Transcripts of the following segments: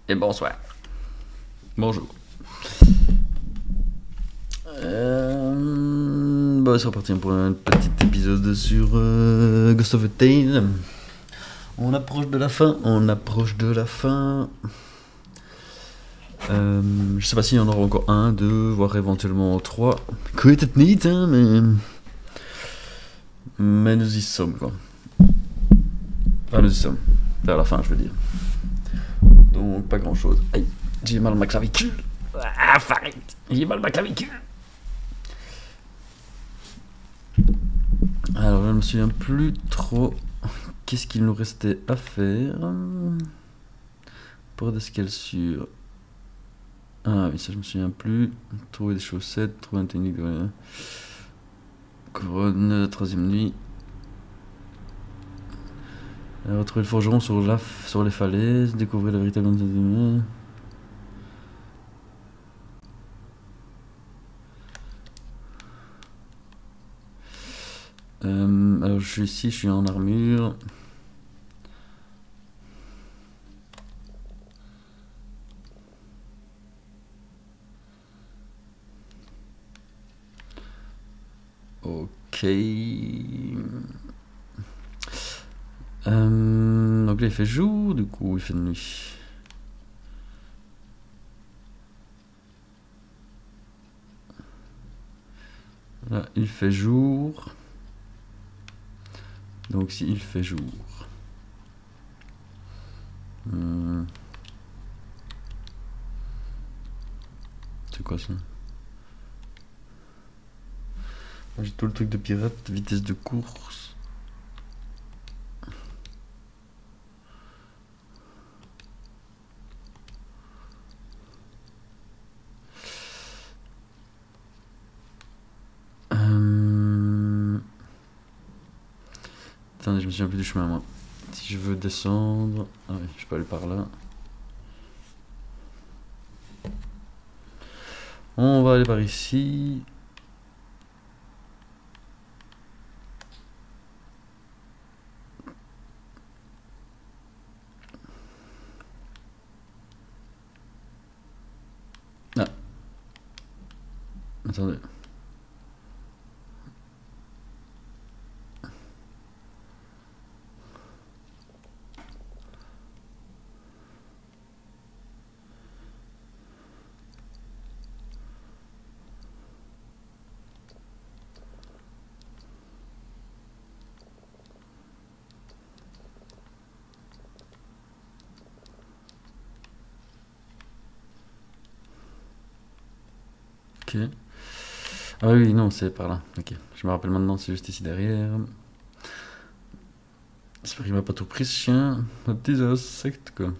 et bonsoir. Bonjour. Bah, c'est reparti pour un petit épisode sur Ghost of a Tale. On approche de la fin, je sais pas s'il y en aura encore un, deux, voire éventuellement trois. Quit it neat, hein, mais nous y sommes, quoi. Enfin, nous y sommes. Vers la fin, je veux dire. Donc, pas grand chose. Aïe, j'ai mal à ma clavicule. Ah, arrête. J'ai mal à ma clavicule. Alors, je ne me souviens plus trop qu'est-ce qu'il nous restait à faire. Pour des scales sur. Ah oui, ça je me souviens plus. Trouver des chaussettes, trouver une technique de. Couronne, troisième nuit. Retrouver le forgeron sur les falaises, découvrir la véritable. Alors je suis ici, je suis en armure. Ok. Donc là il fait jour, du coup il fait nuit. Là il fait jour. Donc si il fait jour. C'est quoi ça? J'ai tout le truc de pirate, vitesse de course. Attendez, je me souviens plus du chemin moi. Si je veux descendre. Ah oui, je peux aller par là. On va aller par ici. Ah. Attendez. Ok. Ah oui, non, c'est par là. Ok. Je me rappelle maintenant, c'est juste ici derrière. J'espère qu'il m'a pas tout pris ce chien. Un petit insecte quoi.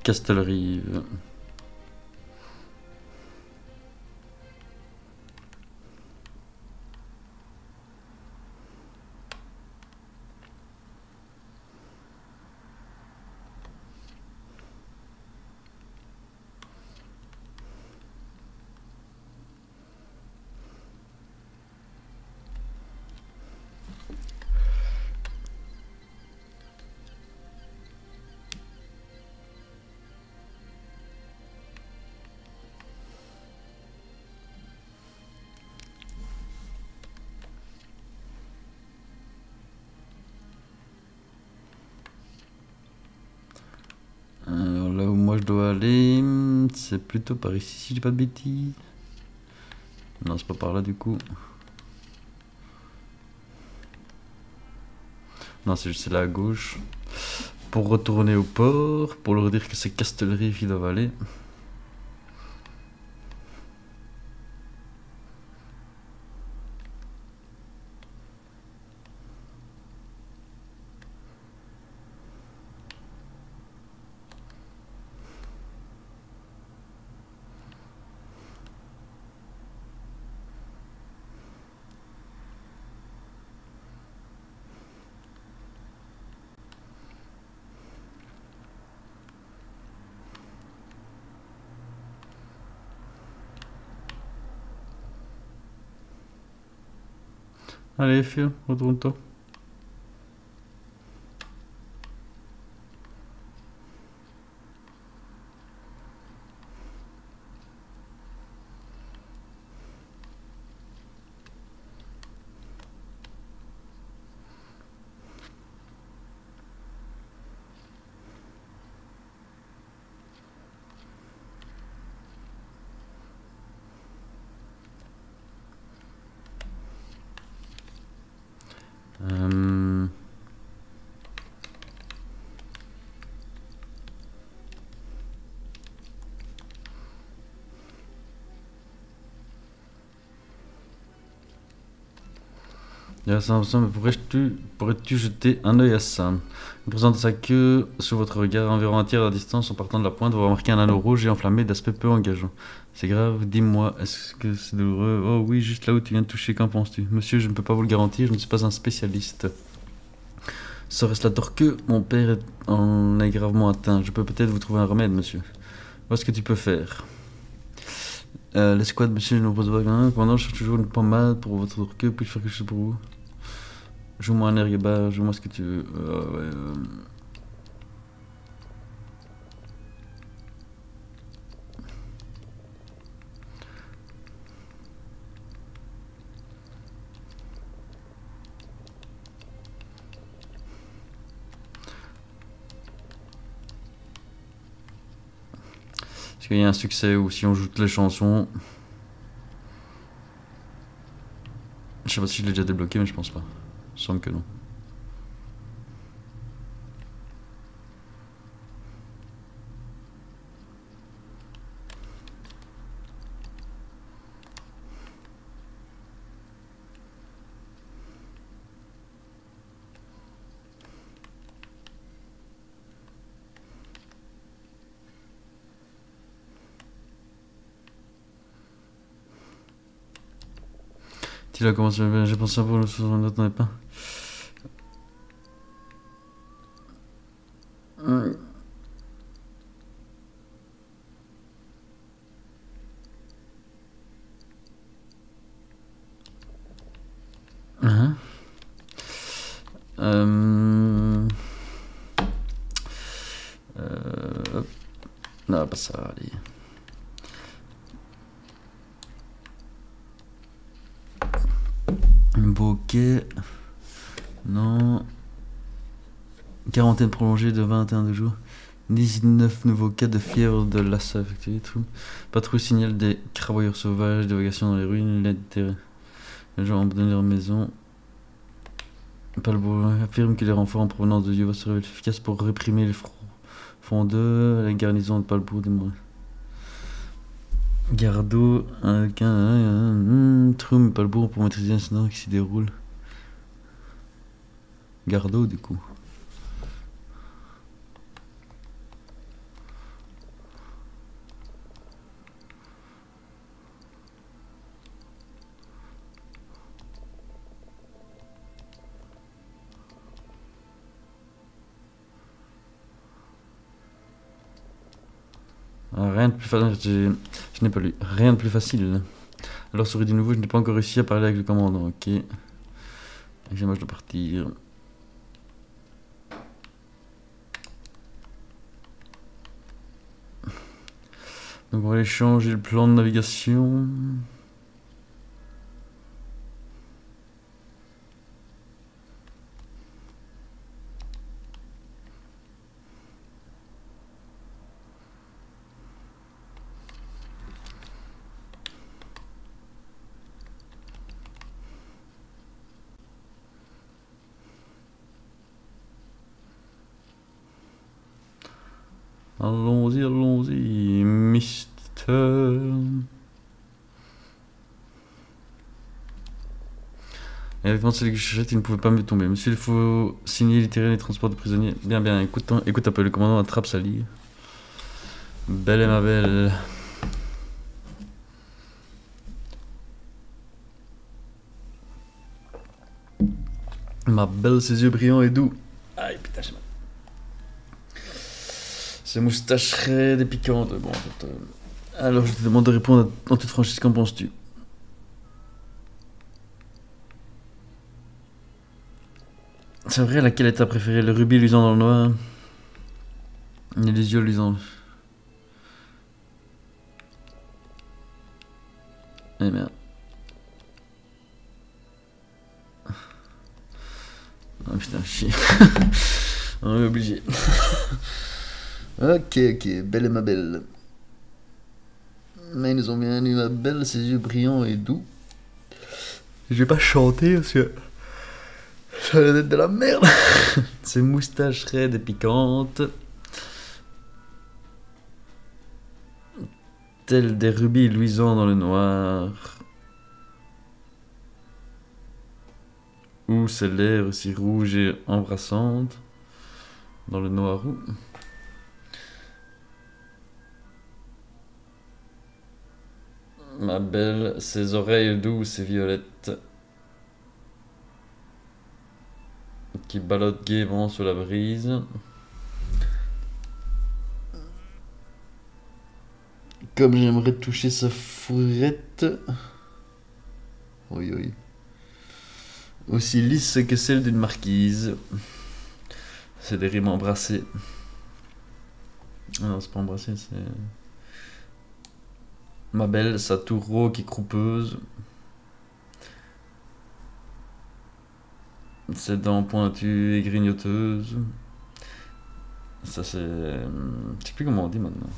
Castelrive. Alors là où moi je dois aller, c'est plutôt par ici si je dis pas de bêtises. Non, c'est pas par là du coup. Non, c'est là à gauche. Pour retourner au port, pour leur dire que c'est Castelrive qui doivent aller. Allez, Phil, retourne-toi. Mais pourrais-tu jeter un œil à ça? Il présente sa queue sous votre regard, environ un tiers de la distance en partant de la pointe, vous remarquez un anneau rouge et enflammé d'aspect peu engageant. C'est grave, dis-moi, est-ce que c'est douloureux? Oh oui, juste là où tu viens de toucher, qu'en penses-tu? Monsieur, je ne peux pas vous le garantir, je ne suis pas un spécialiste. Serait-ce la torque? Mon père en est gravement atteint. Je peux peut-être vous trouver un remède, monsieur. Voilà ce que tu peux faire. L'escouade, monsieur, je ne propose pas rien. Pendant, je cherche toujours une pommade pour votre torque. Puis-je faire quelque chose pour vous? Joue-moi un air gabar, joue-moi ce que tu veux. Est-ce qu'il y a un succès ou si on joue toutes les chansons? Je sais pas si je l'ai déjà débloqué, mais je pense pas. Il semble que non. Tu l'as commencé, j'ai pensé à pour le on n'attendait pas. Non, pas ça, allez. Un bouquet. Non. Quarantaine prolongée de 21 jours. 19 nouveaux cas de fièvre de Lassa effectués. Patrouille signale des cravoyeurs sauvages, dévagation dans les ruines, les gens ont abandonné leur maison. Palbour affirme que les renforts en provenance de Yuva seraient efficaces pour réprimer les frondeurs. La garnison de Palbour démorée. Gardo, Trum, Palbour pour maîtriser l'incident qui s'y déroule. Gardo, du coup. Rien de plus facile. Je n'ai pas lu. Rien de plus facile. Alors, souris du nouveau, je n'ai pas encore réussi à parler avec le commandant. Ok. Moi, je dois partir. Donc, on va aller changer le plan de navigation. Allons-y, allons-y, Mister. Exactement celui que je cherchais, il ne pouvait pas me tomber. Monsieur, il faut signer littéralement les transports de prisonniers. Bien, bien, écoute un peu, le commandant attrape sa lie. Belle et ma belle. Ma belle, ses yeux brillants et doux. Aïe, putain, j'ai mal. Ses moustaches raides et piquantes. Bon, en fait. Alors, je te demande de répondre en toute franchise, qu'en penses-tu? C'est vrai, laquelle est ta préférée? Le rubis luisant dans le noir. Et les yeux luisants. Eh merde. Oh putain, chier. On est obligé. Ok, belle et ma belle. Mais ils nous ont bien eu ma belle, ses yeux brillants et doux. Je vais pas chanter parce que ça va être de la merde. Ses moustaches raides et piquantes. Tels des rubis luisants dans le noir. Ou ses lèvres si rouges et embrassantes. Dans le noir roux. Ma belle, ses oreilles douces et violettes. Qui ballottent gaiement sous la brise. Comme j'aimerais toucher sa fourrette. Oui, oui. Aussi lisse que celle d'une marquise. C'est des rimes embrassées. Ah non, c'est pas embrassé, c'est... Ma belle, sa tour rauque et croupeuse. Ses dents pointues et grignoteuses. Ça c'est... Je sais plus comment on dit maintenant.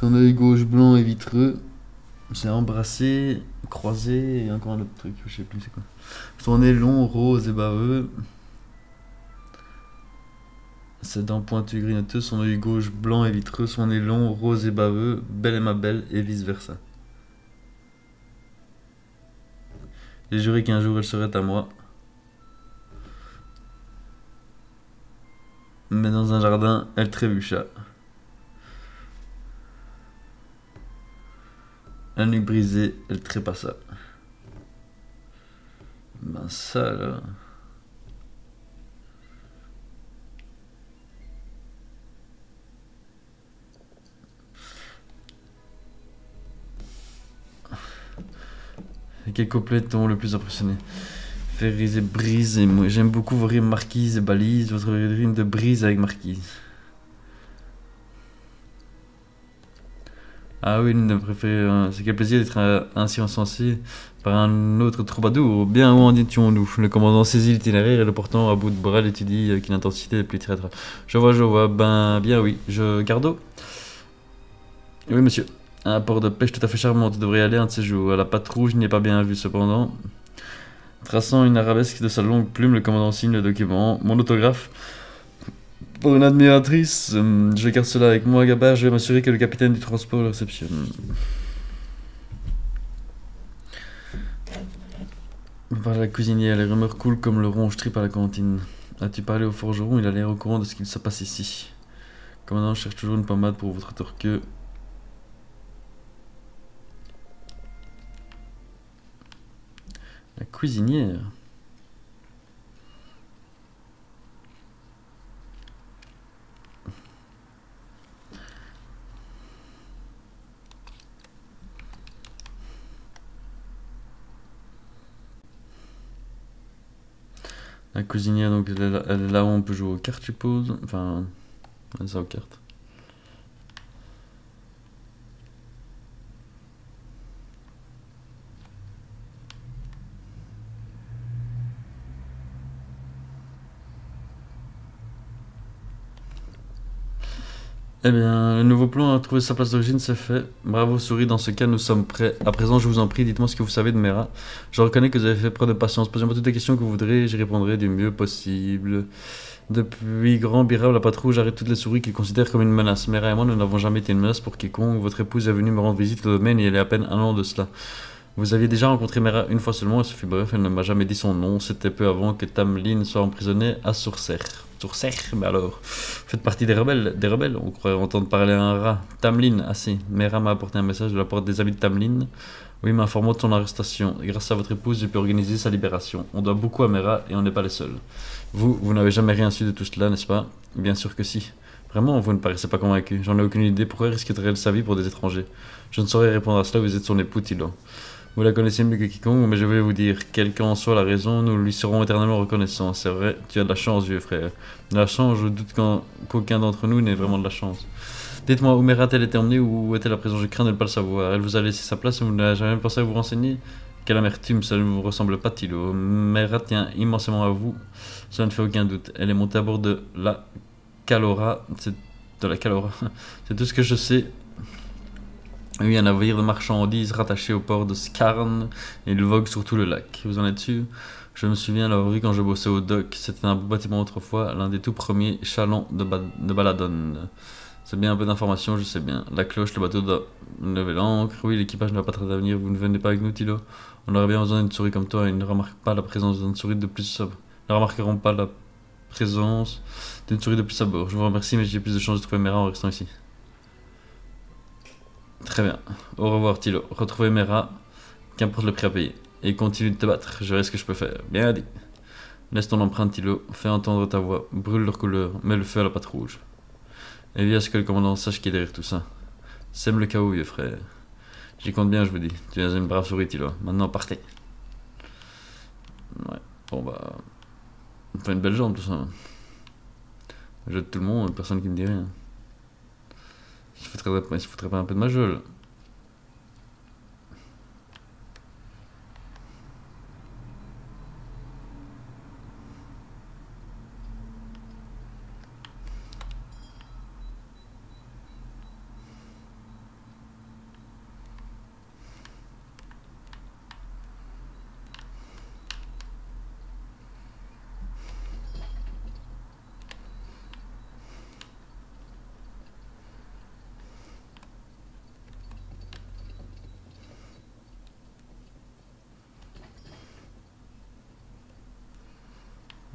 Son œil gauche blanc et vitreux. C'est embrassé, croisé et encore un autre truc, je sais plus c'est quoi. Son nez long, rose et baveux. Ses dents pointues et grignoteuses, son œil gauche blanc et vitreux, son nez long, rose et baveux, belle et ma belle, et vice versa. J'ai juré qu'un jour elle serait à moi. Mais dans un jardin, elle trébucha. La nuque brisée, elle trépassa. Ben ça là... Et quel couplet t'ont le plus impressionné? Férise et brise, et moi j'aime beaucoup vos rimes marquise et balise, votre rime de brise avec marquise. Ah oui, l'une de mes préférées, c'est quel plaisir d'être ainsi encensé par un autre troubadour. Bien où en étions-nous? Le commandant saisit l'itinéraire et le portant à bout de bras l'étudie avec une intensité plus traître. Je vois, ben bien oui. Gardo? Oui monsieur. Un port de pêche tout à fait charmant, tu devrais y aller un de ces jours. La patte rouge n'y est pas bien vue cependant. Traçant une arabesque de sa longue plume, le commandant signe le document. Mon autographe. Pour une admiratrice, je garde cela avec moi, Gabard, je vais m'assurer que le capitaine du transport le réceptionne. Par la cuisinière, les rumeurs coulent comme le ronge tripe à la cantine. As-tu parlé au forgeron? Il a l'air au courant de ce qu'il se passe ici. Commandant, je cherche toujours une pommade pour votre torqueux. La cuisinière. La cuisinière, donc elle est là où on peut jouer aux cartes, je suppose. Enfin, elle est ça aux cartes. Eh bien, le nouveau plan a trouvé sa place d'origine, c'est fait. Bravo, souris, dans ce cas, nous sommes prêts. À présent, je vous en prie, dites-moi ce que vous savez de Mera. Je reconnais que vous avez fait preuve de patience. Posez-moi toutes les questions que vous voudrez, j'y répondrai du mieux possible. Depuis Grand Bira, la patrouille arrête toutes les souris qu'il considère comme une menace. Mera et moi, nous n'avons jamais été une menace pour quiconque. Votre épouse est venue me rendre visite au domaine et elle est à peine un an de cela. Vous aviez déjà rencontré Mera une fois seulement, et ce fut bref, elle ne m'a jamais dit son nom. C'était peu avant que Tamlin soit emprisonné à Sourcer. Sourcer, mais alors, faites partie des rebelles, on croirait entendre parler à un rat. Tamlin, assez. Mera m'a apporté un message de la part des amis de Tamlin. Oui, m'informant de son arrestation. Et grâce à votre épouse, j'ai pu organiser sa libération. On doit beaucoup à Mera et on n'est pas les seuls. Vous n'avez jamais rien su de tout cela, n'est-ce pas? Bien sûr que si. Vraiment, vous ne paraissez pas convaincu. J'en ai aucune idée. Pourquoi risquerait-elle sa vie pour des étrangers? Je ne saurais répondre à cela, vous êtes son époux, Tilo. Vous la connaissez mieux que quiconque, mais je vais vous dire, quelle qu'en soit la raison, nous lui serons éternellement reconnaissants. C'est vrai, tu as de la chance, vieux frère. De la chance, je doute qu'aucun d'entre nous n'ait vraiment de la chance. Dites-moi, où Mera a-t-elle été emmenée ou où est-elle à présent? Je crains de ne pas le savoir. Elle vous a laissé sa place et vous n'avez jamais pensé à vous renseigner? Quelle amertume, ça ne vous ressemble pas, Tilo. Mera tient immensément à vous, ça ne fait aucun doute. Elle est montée à bord de la Calora. C'est c'est tout ce que je sais. Oui, un navire de marchandises rattaché au port de Skarn et il vogue sur tout le lac. Vous en êtes sûr? Je me souviens l'avoir vu quand je bossais au dock. C'était un beau bâtiment autrefois, l'un des tout premiers chalands de Baladon. C'est bien un peu d'informations, je sais bien. La cloche, le bateau doit lever l'ancre. Oui, l'équipage ne va pas tarder à venir. Vous ne venez pas avec nous, Tilo? On aurait bien besoin d'une souris comme toi. Ils ne remarquent pas la présence d'une souris de plus sobre. Ils ne remarqueront pas la présence d'une souris de plus sabord. Je vous remercie, mais j'ai plus de chance de trouver Mera en restant ici. Très bien. Au revoir, Tilo. Retrouvez Mera, qu'importe le prix à payer. Et continue de te battre, je verrai ce que je peux faire. Bien dit. Laisse ton empreinte, Tilo. Fais entendre ta voix. Brûle leur couleur. Mets le feu à la patte rouge. Et viens à ce que le commandant sache qui est derrière tout ça. Sème le chaos, vieux frère. J'y compte bien, je vous dis. Tu es une brave souris, Tilo. Maintenant, partez. Ouais. Bon, bah. On fait une belle jambe, tout ça. Je jette tout le monde, personne qui me dit rien. Il se foutrait pas un peu de ma gueule.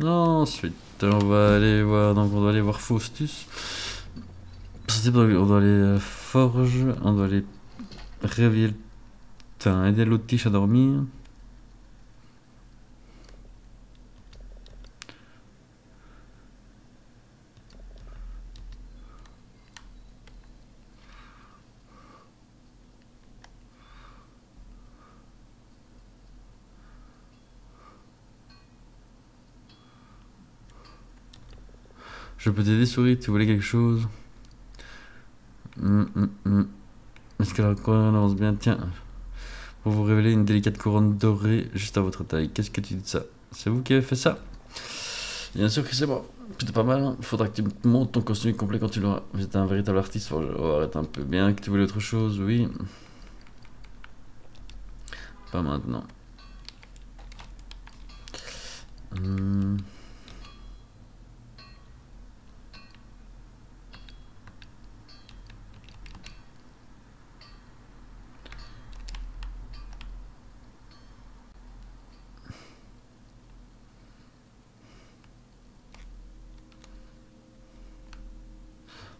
Ensuite, on va aller voir. Donc, on doit aller voir Faustus. On doit aller à Forge. On doit aller réveiller. Putain, aider l'autre tige à dormir. Je peux t'aider, souris, tu voulais quelque chose? Est-ce que la couronne avance bien? Tiens, pour vous révéler une délicate couronne dorée juste à votre taille. Qu'est-ce que tu dis de ça? C'est vous qui avez fait ça? Bien sûr que c'est moi. Plutôt pas mal, hein. Faudra que tu montes ton costume complet quand tu l'auras. Vous êtes un véritable artiste, oh, arrête un peu. Bien que tu voulais autre chose, oui. Pas maintenant.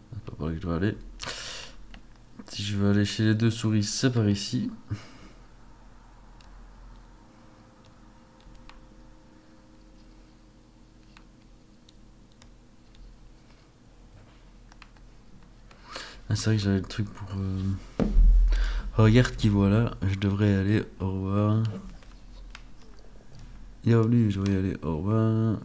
C'est pas par là que je dois aller. Si je veux aller chez les deux souris, c'est par ici. Ah, c'est vrai que j'avais le truc pour... Regarde qui voilà, je devrais aller, au revoir. Bienvenue, je devrais aller, au revoir.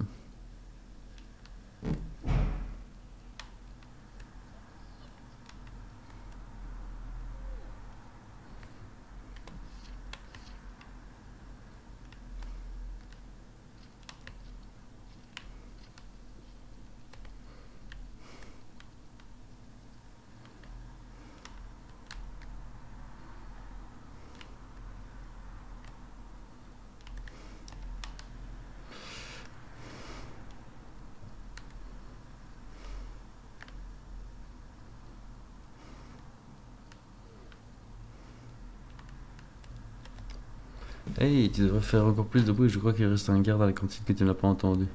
Hey, tu devrais faire encore plus de bruit, je crois qu'il reste un garde à la cantine que tu n'as pas entendu.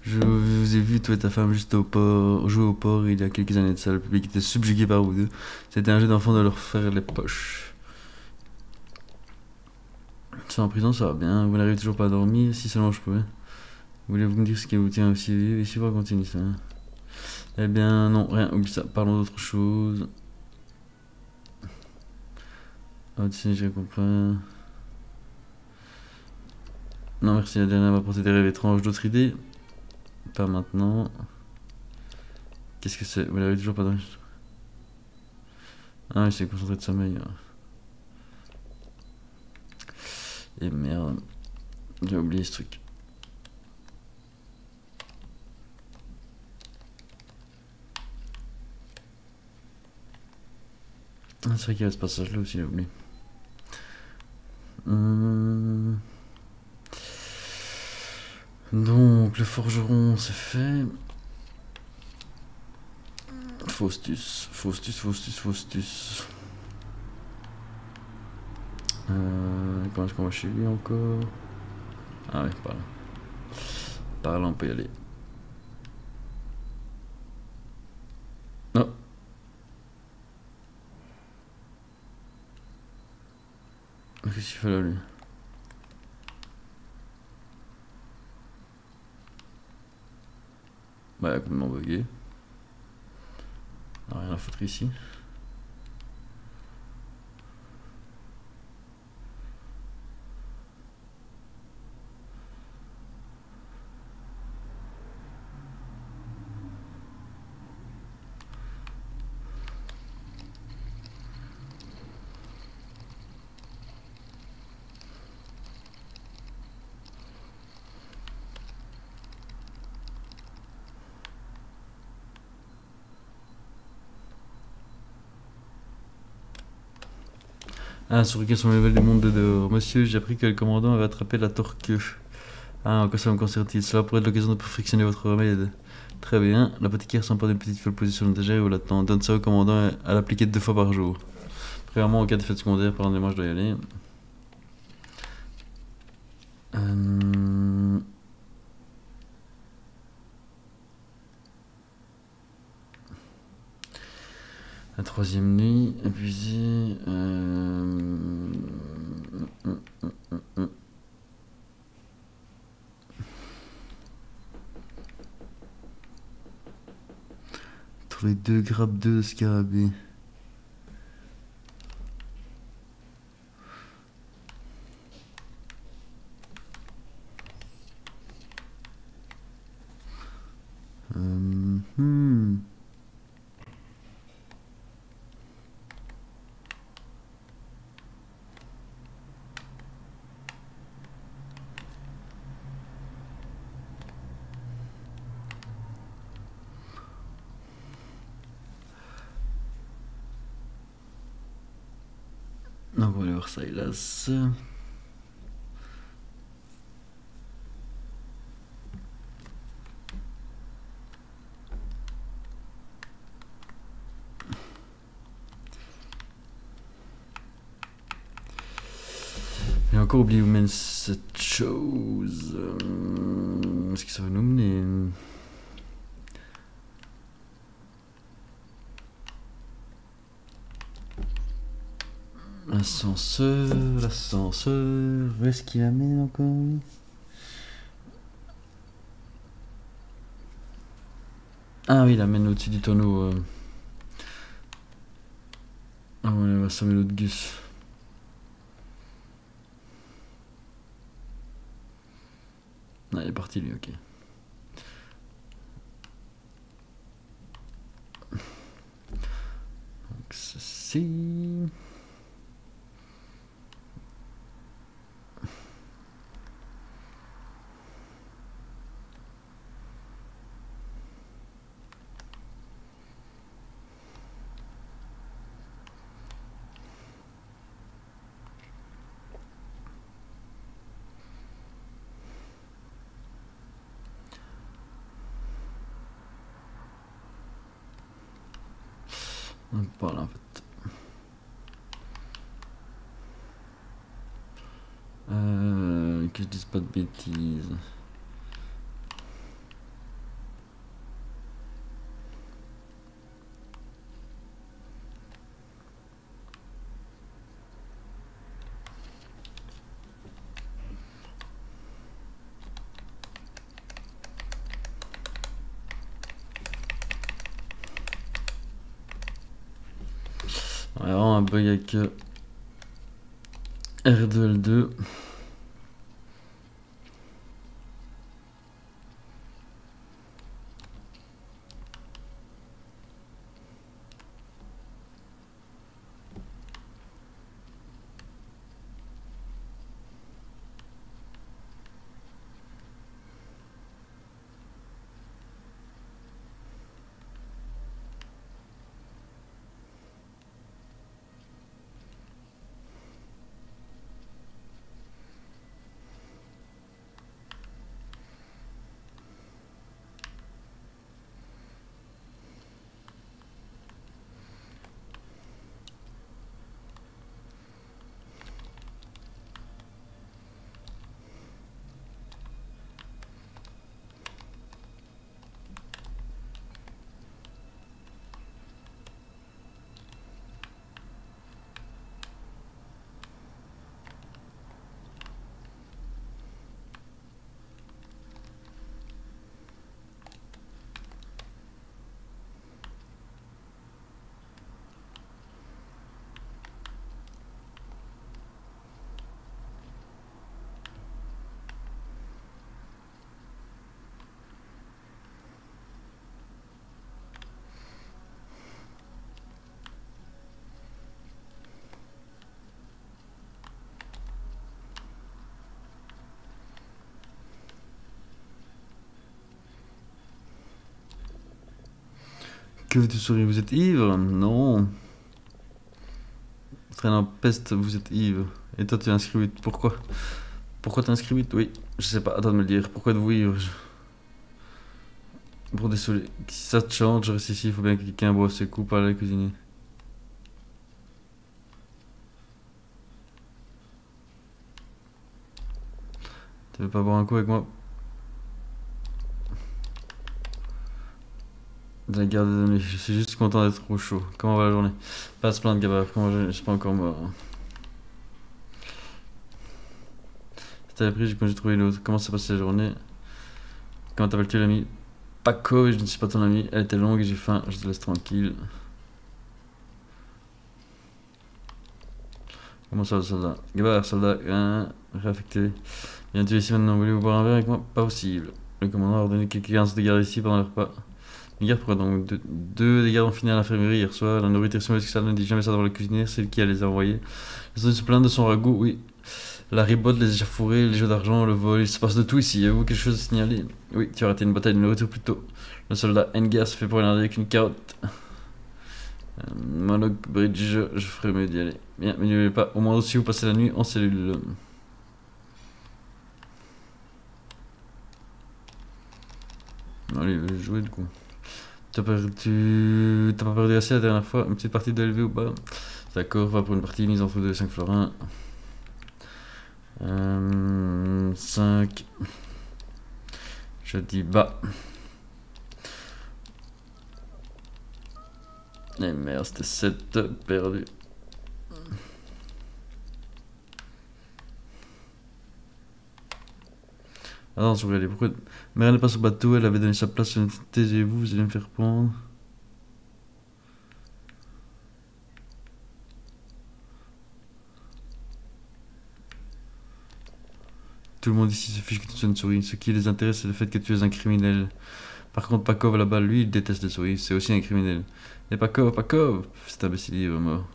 Je vous ai vu, toi et ta femme, juste au port, jouer au port il y a quelques années de ça. Le public était subjugué par vous deux. C'était un jeu d'enfant de leur faire les poches. Ça en prison, ça va bien. Vous n'arrivez toujours pas à dormir, si seulement je pouvais. Voulez-vous me dire ce qui vous tient aussi vive? Et si vous continuez ça? Eh bien, non, rien, oublie ça. Parlons d'autre chose. Ah, tu sais, j'ai compris. Non, merci, la dernière m'a apporté des rêves étranges. D'autres idées? Pas maintenant. Qu'est-ce que c'est? Vous l'avez toujours pas dans... Ah oui, c'est concentré de sommeil. Et merde. J'ai oublié ce truc. Ah, c'est vrai qu'il y a ce passage-là aussi, j'ai oublié. Donc, le forgeron, c'est fait. Faustus, Faustus, Faustus, Faustus. Quand est-ce qu'on va chez lui encore? Ah ouais, par là. Par là, on peut y aller. Non. Qu'est-ce qu'il fait là, lui? Bah, il a complètement bugué. Rien à foutre ici. Ah, sur lequel sont les levels du monde de dehors. Monsieur, j'ai appris que le commandant avait attrapé la torque. Ah, en quoi ça me concerne-t-il? Cela pourrait être l'occasion de perfectionner votre remède. Très bien. L'apothicaire s'empare d'une petite feuille posée sur l'étagère et vous l'attend. Donne ça au commandant à l'appliquer 2 fois par jour. Premièrement, en cas d'effet secondaire, pardonnez-moi, je dois y aller. La troisième nuit, épuisé. Trouver 2 grappes de scarabée. On va aller voir ça, hélas. J'ai encore oublié où mène cette chose. Est-ce que ça va nous mener? L'ascenseur, l'ascenseur. Où est-ce qu'il amène encore? Ah oui, il amène au-dessus du tonneau. Ah ouais, il va s'amener l'autre Gus. Ah, il est parti lui, ok. Donc ceci. Par là en fait. Que je dise pas de bêtises. Alors un bug avec R2L2. Que veux-tu sourire? Vous êtes ivre? Non. Traîne en peste, vous êtes ivre. Et toi tu es inscrit 8. Pourquoi? Pourquoi t'es inscrit 8? Oui, je sais pas, attends de me le dire. Pourquoi êtes-vous ivre? Bon, désolé. Si ça te chante, je reste ici, il faut bien que quelqu'un boive ses coups par la cuisiner. Tu veux pas boire un coup avec moi? De la garde des données, je suis juste content d'être au chaud. Comment va la journée? Pas à se plaindre, Gabard, comment je suis pas encore mort. Si t'avais pris, quand j'ai trouvé une autre. Comment s'est passée la journée? Comment t'appelles-tu l'ami? Paco, je ne suis pas ton ami. Elle était longue et j'ai faim, je te laisse tranquille. Comment ça, le soldat? Gabard, soldat, réaffecté. Viens-tu ici maintenant? Voulez-vous boire un verre avec moi? Pas possible. Le commandant a ordonné que quelqu'un se garde ici pendant le repas. Les gardes, pourquoi donc? Deux des gardes ont fini à l'infirmerie hier soir. La nourriture spéciale ne dit jamais ça devant le cuisinier, c'est lui qui a les envoyés. Ils ont se plaindre de son ragoût, oui. La ribote, les échauffourées, les jeux d'argent, le vol, il se passe de tout ici. Avez-vous quelque chose à signaler? Oui, tu as raté une bataille de nourriture plus tôt. Le soldat Engar se fait poignarder avec une carotte. Monologue Bridge, je ferai mieux d'y aller. Bien, mais n'oubliez pas, au moins si vous passez la nuit en cellule. Allez, je vais jouer du coup. T'as pas perdu assez la dernière fois? Une petite partie de LV ou pas? D'accord, va pour une partie mise entre 2 et 5 florins. 5. Je dis bas. Et merde, c'était 7 perdu. Attends, je vais aller. Pourquoi? Mère n'est pas sur le bateau, elle avait donné sa place. Taisez-vous, vous allez me faire prendre. Tout le monde ici se fiche que tu sois une souris. Ce qui les intéresse, c'est le fait que tu es un criminel. Par contre, Pakov là-bas, lui, il déteste les souris. C'est aussi un criminel. Et Pakov, cet imbécile, il est mort.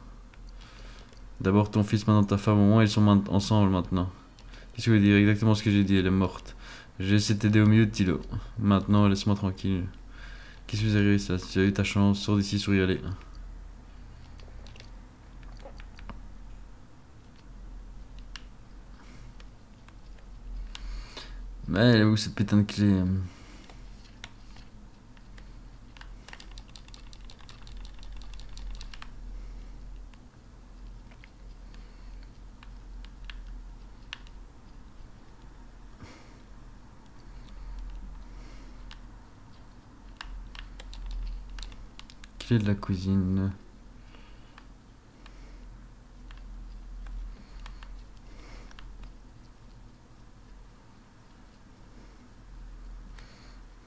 D'abord ton fils, maintenant ta femme, au moins ils sont ensemble maintenant. Qu'est-ce que je veux dire? Exactement ce que j'ai dit, elle est morte. J'ai essayé de t'aider au milieu de Tilo. Maintenant, laisse-moi tranquille. Qu'est-ce que vous avez réussi là? Tu as eu ta chance, sors d'ici, sur y aller. Mais elle est où cette putain de clé? Clé de la cuisine.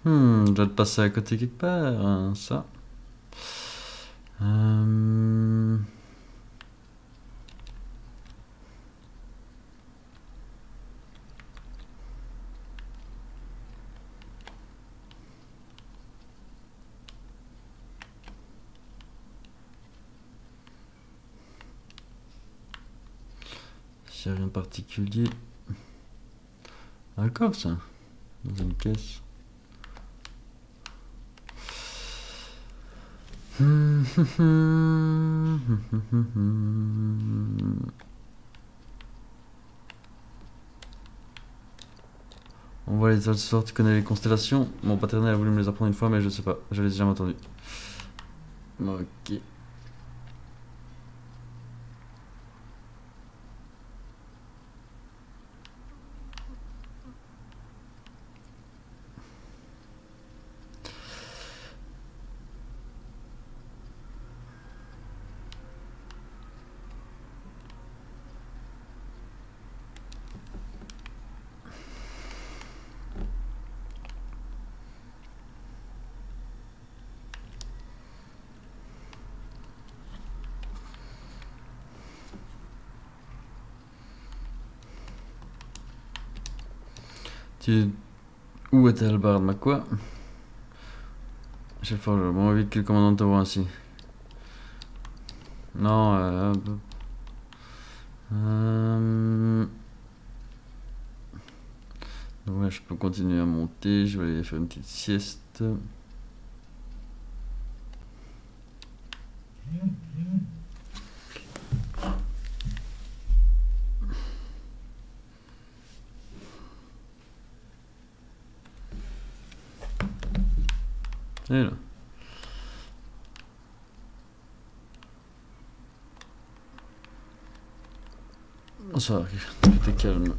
Je dois te passer à côté quelque part, hein, ça. Ici, rien de particulier. Un coffre, ça. Dans une caisse. On voit les étoiles ce soir, tu connais les constellations. Mon paternel a voulu me les apprendre une fois, mais je sais pas, je les ai jamais entendues. Ok. Où était Albard Macquois? Chef Forge, bon vite que le commandant te voit ainsi. Non, ouais, je peux continuer à monter, je vais aller faire une petite sieste. Et là. Ça va, tout est calme.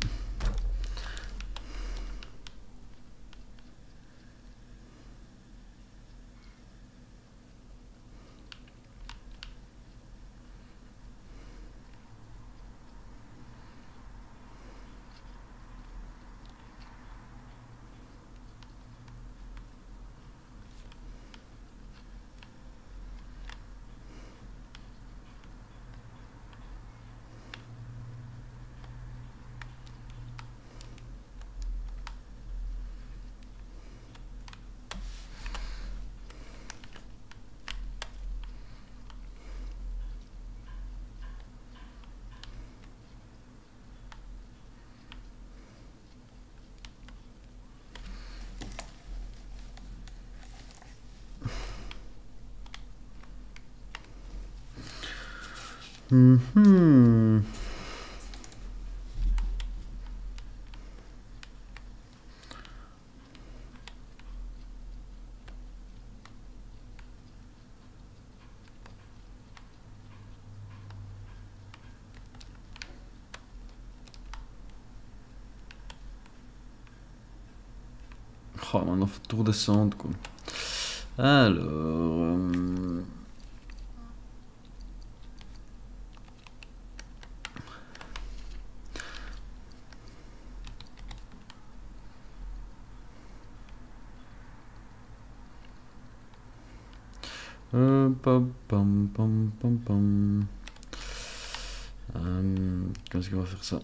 Oh, maintenant faut tout redescendre quoi. Alors. Pam pam pam pam pam. Comment est-ce qu'on va faire ça?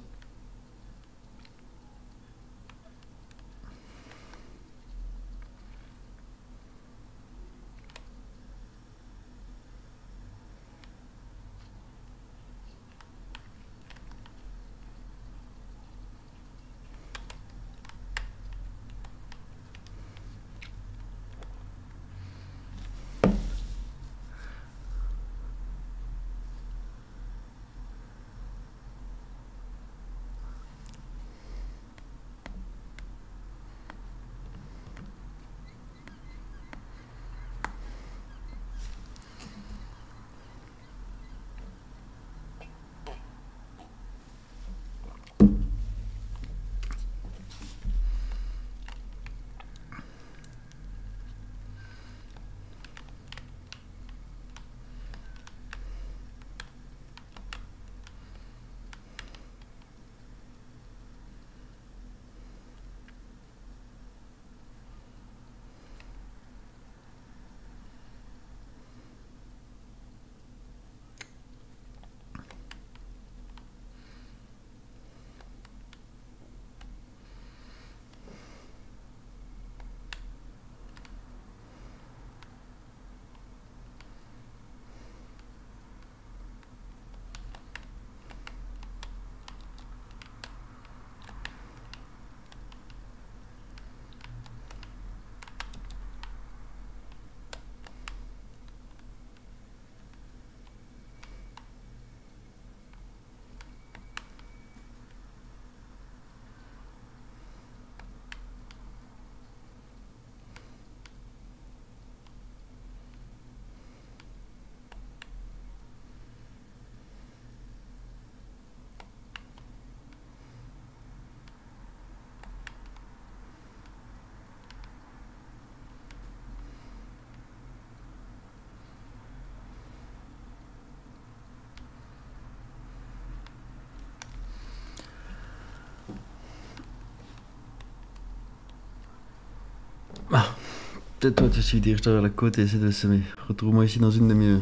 Peut-être toi tu suis dirige vers la côte et essaie de le semer. Retrouve-moi ici dans une demi-heure.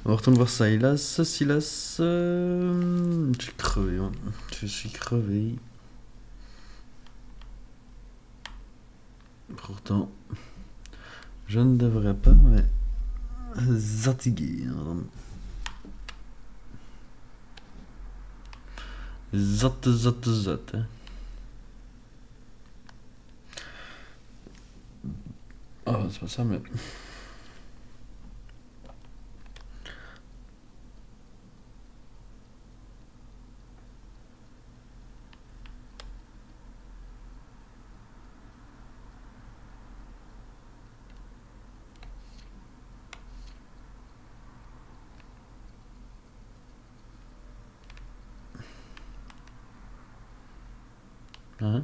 On retourne voir Silas. Silas. Je suis crevé. Hein. Je suis crevé. Pourtant, je ne devrais pas, mais. Fatigué. Hein. Zat. Hein. Oh, c'est pas ça, mais. Hein?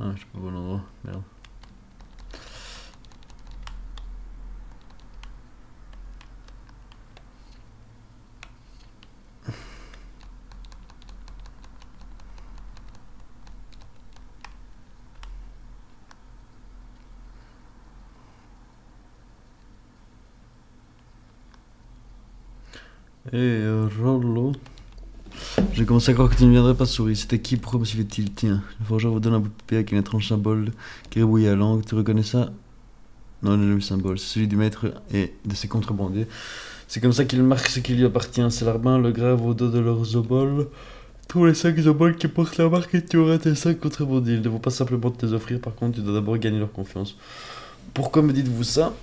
Ah, je suis pas au bon endroit, merde. Et Rollo. J'ai commencé à croire que tu ne viendrais pas, souris. C'était qui? Pourquoi me suivait-il? Tiens, le forgeur vous donne un bout de papier avec une étrange symbole qui rébouille la langue. Tu reconnais ça? Non, le symbole, c'est celui du maître et de ses contrebandiers. C'est comme ça qu'il marque ce qui lui appartient. C'est l'arbin, le grave au dos de leurs oboles. Tous les 5 oboles qui portent la marque et tu auras tes 5 contrebandiers. Ils ne vont pas simplement te les offrir, par contre, tu dois d'abord gagner leur confiance. Pourquoi me dites-vous ça?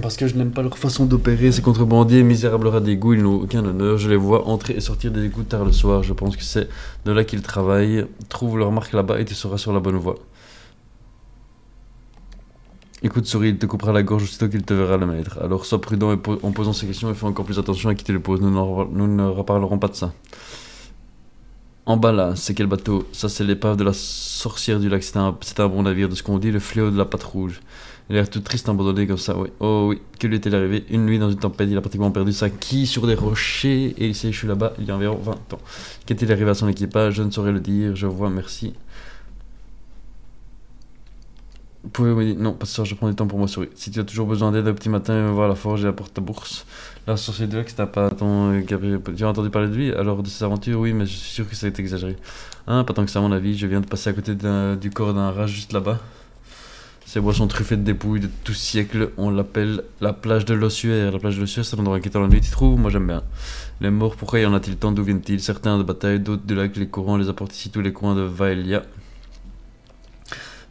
Parce que je n'aime pas leur façon d'opérer, ces contrebandiers, misérables rats d'égout, ils n'ont aucun honneur. Je les vois entrer et sortir des égouts tard le soir. Je pense que c'est de là qu'ils travaillent. Trouve leur marque là-bas et tu seras sur la bonne voie. Écoute, souris, il te coupera la gorge aussitôt qu'il te verra le maître. Alors sois prudent en posant ces questions et fais encore plus attention à qui tu les poses. Nous ne reparlerons pas de ça. En bas là, c'est quel bateau? Ça c'est l'épave de la sorcière du lac. C'est un bon navire de ce qu'on dit, le fléau de la patte rouge. Il a l'air tout triste abandonné comme ça, oui. Oh oui, que lui est-il arrivé? Une nuit dans une tempête, il a pratiquement perdu sa quille sur des rochers et il s'est échoué là-bas il y a environ 20 ans. Qu'est-il arrivé à son équipage? Je ne saurais le dire, je vois, merci. Pouvez-vous me dire... Non, pas ce soir, je prends du temps pour moi, souris. Si tu as toujours besoin d'aide au petit matin, viens me voir à la forge et apporte ta bourse. La sorcière du lac, c'est pas ton... Tu as entendu parler de lui? Alors, de ses aventures, oui, mais je suis sûr que ça a été exagéré. Hein, pas tant que ça, à mon avis. Je viens de passer à côté du corps d'un rat juste là-bas. Ces bois sont truffés de dépouilles de tout siècle. On l'appelle la plage de l'ossuaire. La plage de l'ossuaire, c'est l'endroit inquiétant la nuit, tu trouves? Moi, j'aime bien. Les morts, pourquoi y en a-t-il tant? D'où viennent-ils? Certains de bataille, d'autres du lac. Les courants les apportent ici tous les coins de Vaelia.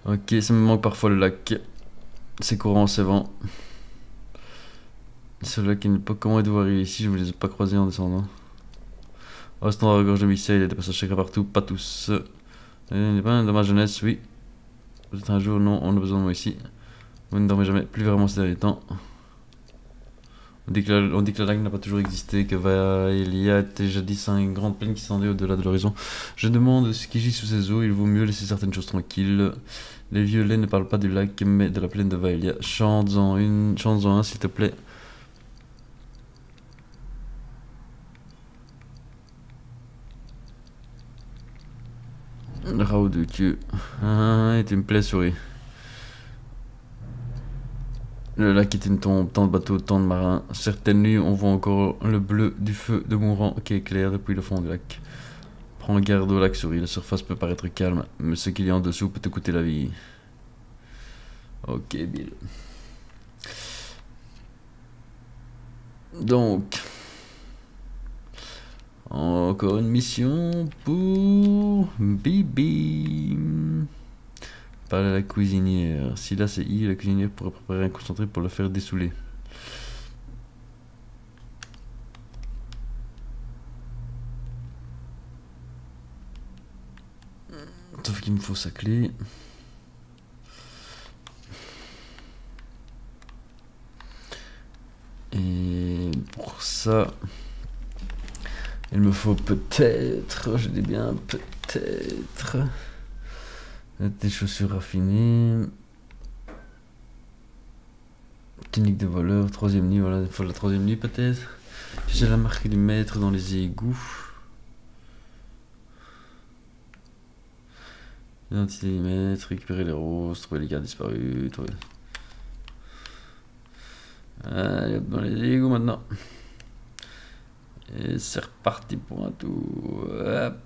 Ok, ça me manque parfois le lac. Ces courants, ces vents. Ceux-là qui n'est pas comment êtes-vous arrivé ici, je vous les ai pas croisés en descendant. Oh, ce endroit regorge de mystères, il y a des passages secrets partout, pas tous. Dans ma jeunesse, oui. Peut-être un jour, non, on a besoin de moi ici. Vous ne dormez jamais, plus vraiment ces derniers temps. On dit que la lague n'a pas toujours existé, que Vaelia était jadis une grande plaine qui s'étendait au-delà de l'horizon. Je demande ce qui gît sous ces eaux, il vaut mieux laisser certaines choses tranquilles. Les violets ne parlent pas du lac, mais de la plaine de Vaelia. Chante-en un, s'il te plaît. Le raoult de Dieu. Et tu me plais, souris. Le lac est une tombe, tant de bateaux, tant de marins. Certaines nuits, on voit encore le bleu du feu de mourant qui éclaire depuis le fond du lac. Prends garde au lac, souris. La surface peut paraître calme, mais ce qu'il y a en dessous peut te coûter la vie. Ok, Bill. Donc, encore une mission pour Bibi. Parle à la cuisinière. Si là c'est I, la cuisinière pourrait préparer un concentré pour le faire dessouler. Sauf qu'il me faut sa clé. Et pour ça, il me faut peut-être, je dis bien peut-être, des chaussures raffinées. Technique de voleur, troisième nuit, voilà, il faut la troisième nuit peut-être. J'ai la marque du maître dans les égouts. Identité du maître, récupérer les roses, trouver les gardes disparus, trouver... Allez, hop, dans les égouts maintenant. Et c'est reparti pour un tour. Hop.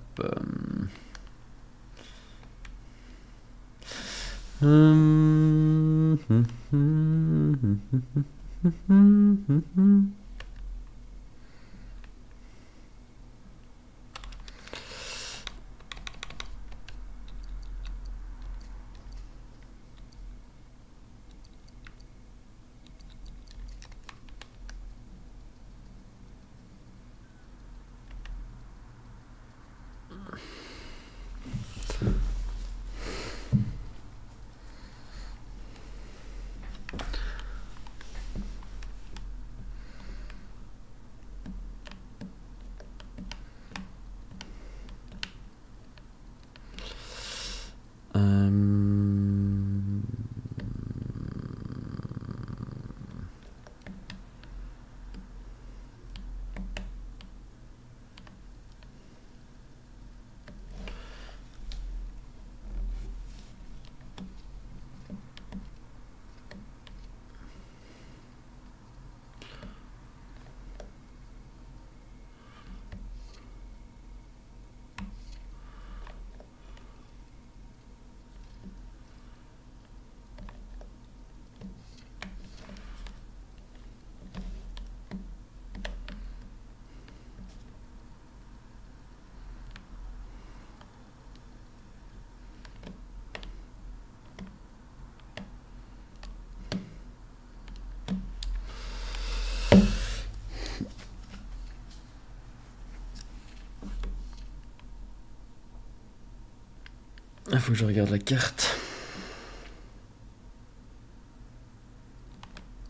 Il faut que je regarde la carte.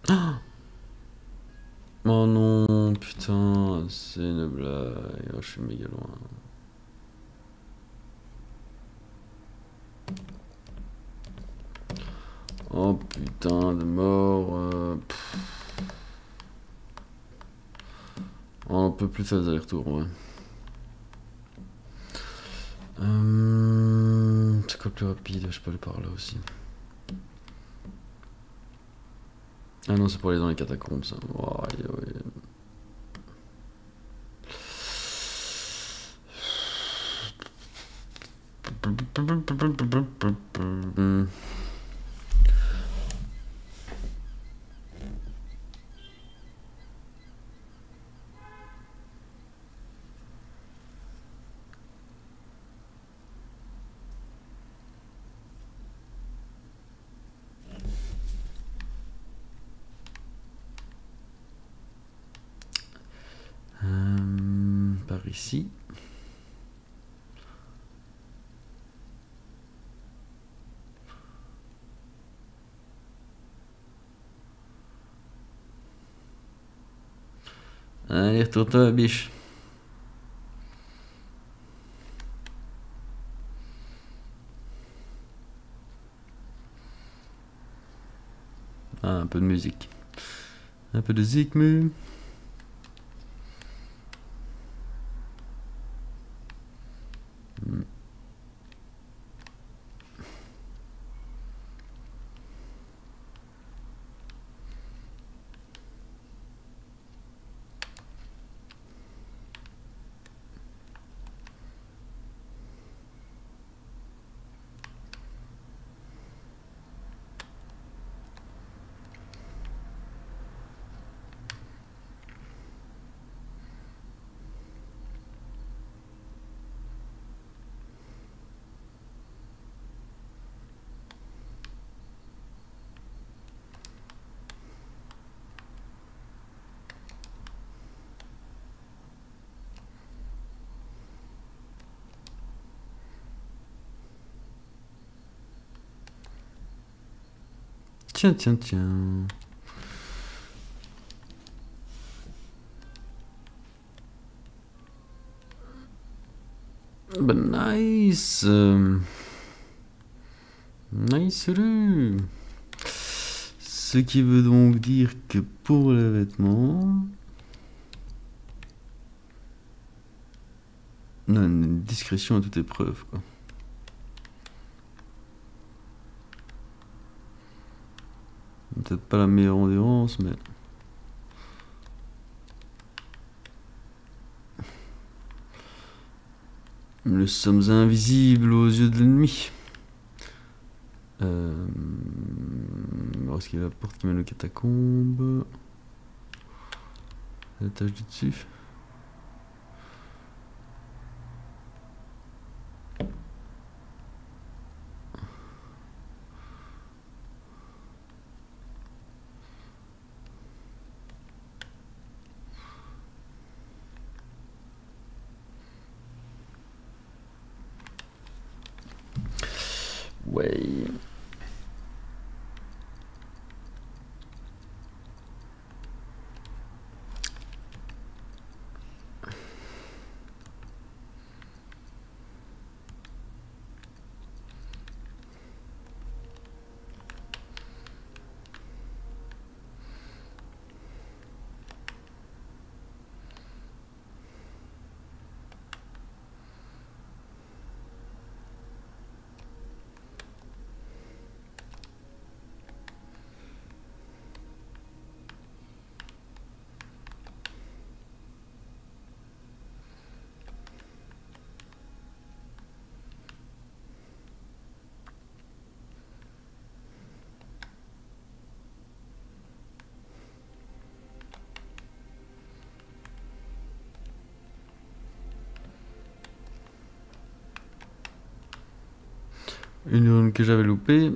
Oh non, putain, c'est une blague. Oh, je suis méga loin. Oh putain de mort. On peut plus faire des allers-retours, ouais. C'est quoi le plus rapide? Je peux aller par là aussi. Ah non, c'est pour aller dans les catacombes, ça. Oh, ouais. faire ici. Allez, retourne-toi, biche. Ah, un peu de musique. Un peu de zikmu. Tiens, tiens, tiens. Bah, nice. Nice. Ce qui veut donc dire que pour les vêtements... Non, une discrétion à toute épreuve, quoi. Peut-être pas la meilleure endurance, mais... Nous sommes invisibles aux yeux de l'ennemi. Où est-ce qu'il y a la porte qui mène aux catacombes? L'étage du dessus. Ouais. Une rune que j'avais loupée.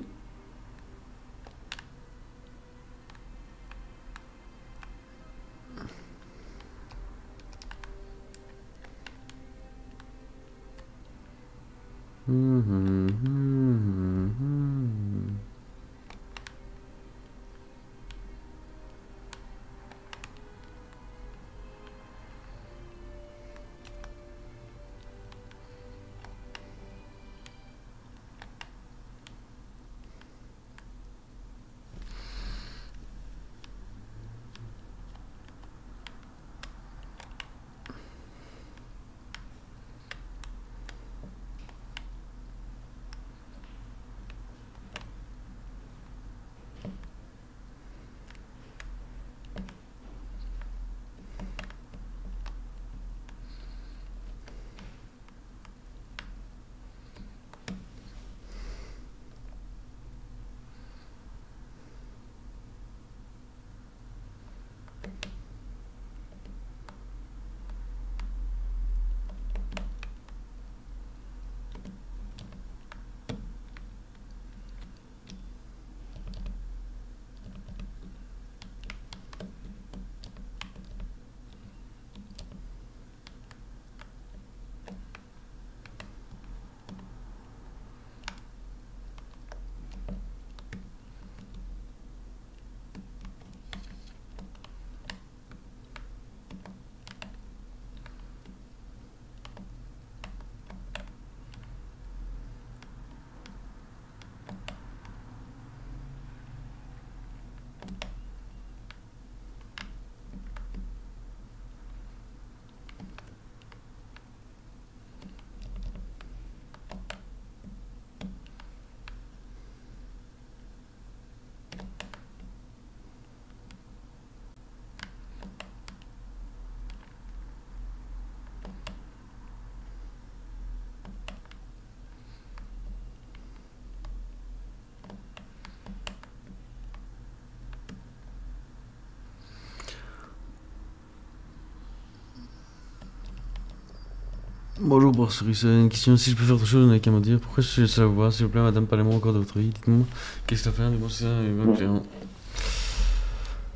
Bonjour, professeur Hussein. Une question, si je peux faire autre chose, vous n'avez qu'à me dire. Pourquoi je suis seul à vous voir, s'il vous plaît, madame, parlez-moi encore de votre vie. Dites-moi, qu'est-ce que ça fait, un ça,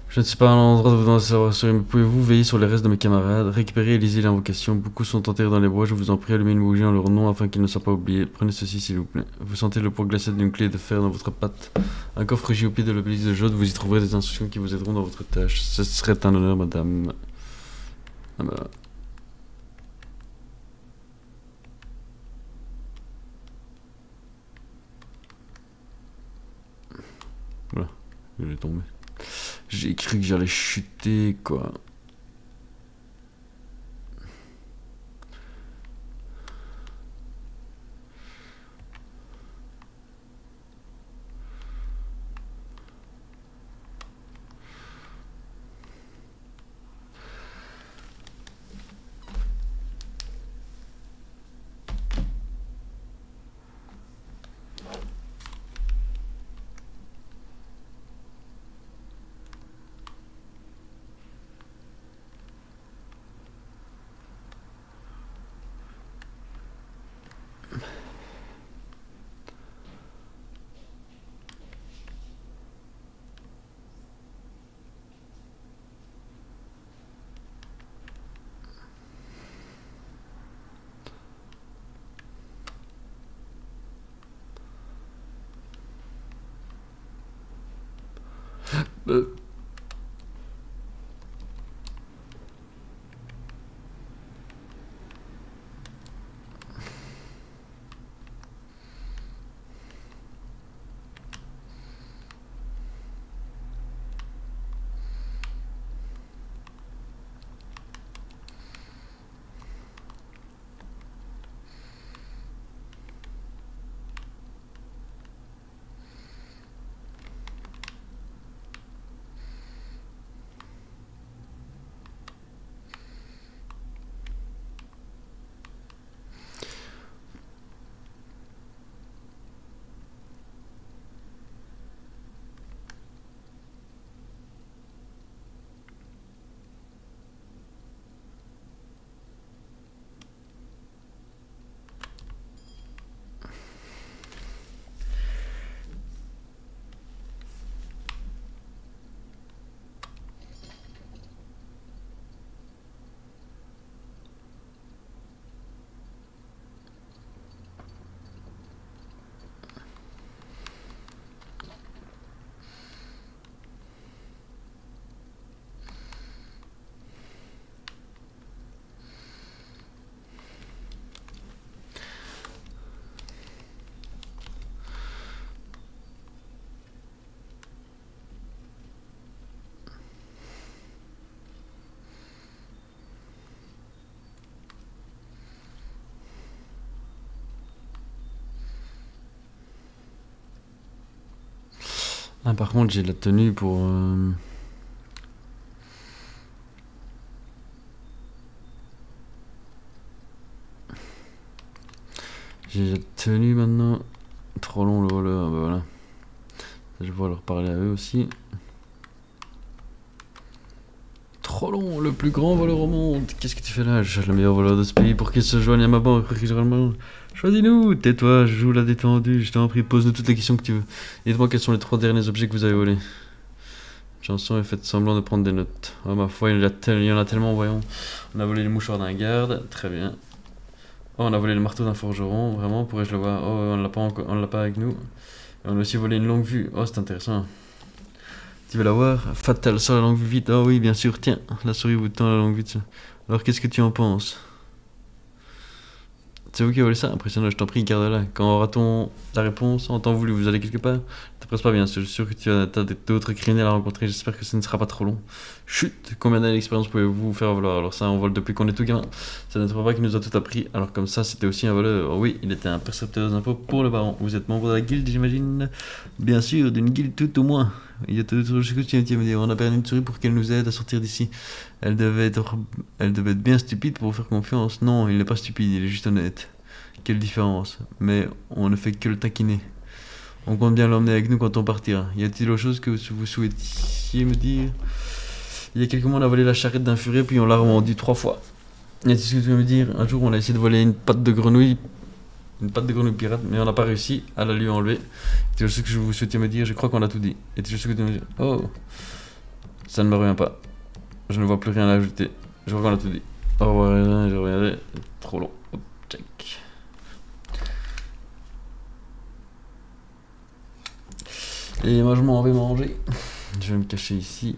je ne suis pas à l'endroit de vous demander de savoir sur, mais pouvez-vous veiller sur les restes de mes camarades, récupérer et lisez l'invocation. Beaucoup sont enterrés dans les bois, je vous en prie, allumez une bougie en leur nom afin qu'ils ne soient pas oubliés. Prenez ceci, s'il vous plaît. Vous sentez le poids glacé d'une clé de fer dans votre patte. Un coffre gît au pied de l'obélisque de Jode, vous y trouverez des instructions qui vous aideront dans votre tâche. Ce serait un honneur, madame. Ah bah. Voilà, je vais tomber. J'ai cru que j'allais chuter, quoi. Ah, par contre, j'ai la tenue pour... J'ai la tenue maintenant. Trop long le voleur, bah voilà. Je vais leur parler à eux aussi. Trop long, le plus grand voleur au monde. Qu'est-ce que tu fais là? Je suis le meilleur voleur de ce pays pour qu'il se joigne à ma banque. Choisis-nous, tais-toi, je joue la détendue. Je t'en prie, pose-nous toutes les questions que tu veux. Dites-moi quels sont les 3 derniers objets que vous avez volés. Chanson et faites semblant de prendre des notes. Oh ma foi, il y en a tellement, voyons. On a volé le mouchoir d'un garde, très bien. Oh, on a volé le marteau d'un forgeron, vraiment, pourrais-je le voir? Oh, on l'a pas avec nous. Et on a aussi volé une longue vue. Oh, c'est intéressant. Tu veux la voir? Fatal, sors la longue vue vite. Oh oui, bien sûr, tiens, la souris vous tend la longue vue. Alors, qu'est-ce que tu en penses? C'est vous qui volez ça? Impressionnant, je t'en prie, garde-la. Quand aura-t-on la réponse en temps voulu? Vous allez quelque part? Ne presse pas bien, je suis sûr que tu as d'autres criminels à rencontrer. J'espère que ce ne sera pas trop long. Chut! Combien d'années d'expérience pouvez-vous faire valoir? Alors ça, on vole depuis qu'on est tout gamin. C'est notre papa qui nous a tout appris. Alors comme ça, c'était aussi un voleur. Oh oui, il était un percepteur d'impôts pour le baron. Vous êtes membre de la guilde, j'imagine? Bien sûr, d'une guilde tout au moins. Il y a d'autres choses que tu me dire. On a perdu une souris pour qu'elle nous aide à sortir d'ici. Elle devait être bien stupide pour vous faire confiance. Non, il n'est pas stupide, il est juste honnête. Quelle différence. Mais on ne fait que le taquiner. On compte bien l'emmener avec nous quand on partira. Y a-t-il autre chose que vous souhaitiez me dire? Il y a quelques mois, on a volé la charrette d'un furet, puis on l'a revendu 3 fois. Et c'est ce que tu veux me dire. Un jour, on a essayé de voler une patte de grenouille. Une patte de grenouille pirate, mais on n'a pas réussi à la lui enlever. C'est ce que je vous souhaitais me dire. Je crois qu'on a tout dit. Et c'est ce que tu veux me dire. Oh, ça ne me revient pas. Je ne vois plus rien à ajouter. Je crois qu'on a tout dit. Au revoir, je reviendrai. Trop long. Hop, check. Et moi, je m'en vais manger. Je vais me cacher ici.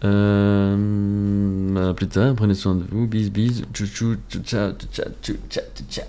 À plus tard, prenez soin de vous. Bis, bis. Tchou, tchou, tchou, tchou, tchou, tchou, tchou, tchou.